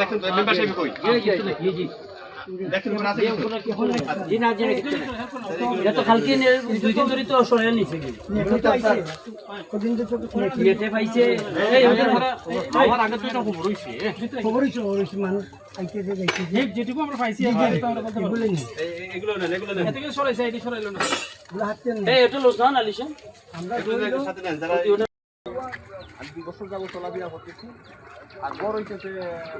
দেখেন তো মেম্বার সাহেব কই দেখেন কোন আছে জি না জেনে কিছু না এটা তো কালকে দুই দিন ধরে তো সরে নিছে নেটে পাইছে এই আমার আগে দুইটা খবর হইছে মানুষ আইতে যাইছে যেটুকু আমরা পাইছি আমরা বলতে পারবো এগুলো না এদিকে সরাইছে এদিকে সরাইলো না এগুলো হাতে এই এটা লোসান আলিশা আমরা সাথে নেন যারা আমি 2 বছর যাব চলাফেরা করতেছি আর বড় হইতেছে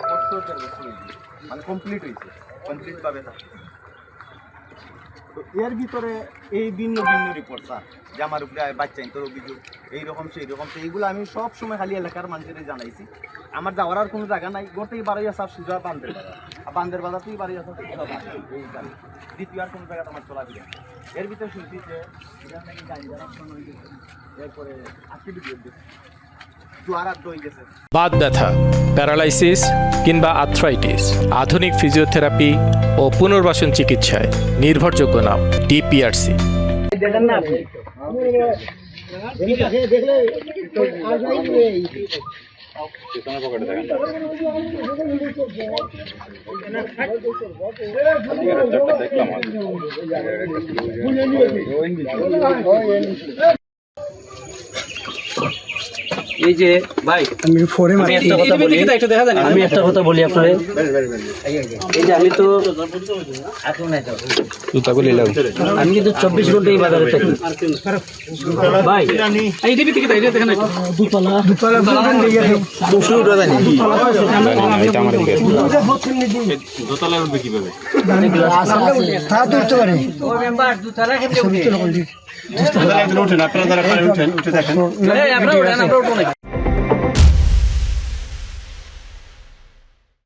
75 বছর মানে কমপ্লিট ভাবে থাকে তো এর ভিতরে এই ভিন্ন রিপোর্ট স্যার যে আমার উপরে বাচ্চা ইন্তর অভিযোগ এইরকম এইগুলো আমি সব সময় খালি এলাকার মানুষদের জানাইছি আমার যাওয়ার আর কোনো জায়গা নাই গোটেই বাড়াইয়া স্যার সুজা বান্দের বাজার থেকে বাড়াইয়া স্যার সুজা এই গাড়ি দ্বিতীয় আর কোনো জায়গাতে আমার চলাফেরা এর ভিতরে শুনছি যে এখান থেকে গাড়ি এরপরে অ্যাক্টিভিটি বাত ব্যথা, প্যারালাইসিস কিংবা আর্থ্রাইটিস, আধুনিক ফিজিওথেরাপি ও পুনর্বাসন চিকিৎসায় নির্ভরযোগ্য নাম ডিপিআরসি। এই যে ভাই আমি একটা কথা বলি আপনাদের এই যে আমি তো আমি কিন্তু 24 ঘন্টা এই বাজারে থাকি ভাই এই দিবি থেকে এটা দেখেন দুতলা দোতলা উঠবে কিভাবে তা উঠতে পারে ও মেম্বার দুতলা কেমনে উঠে দুতলা উঠেন আপনারা যারা উঠে দেখেন এই আপনারা উঠেন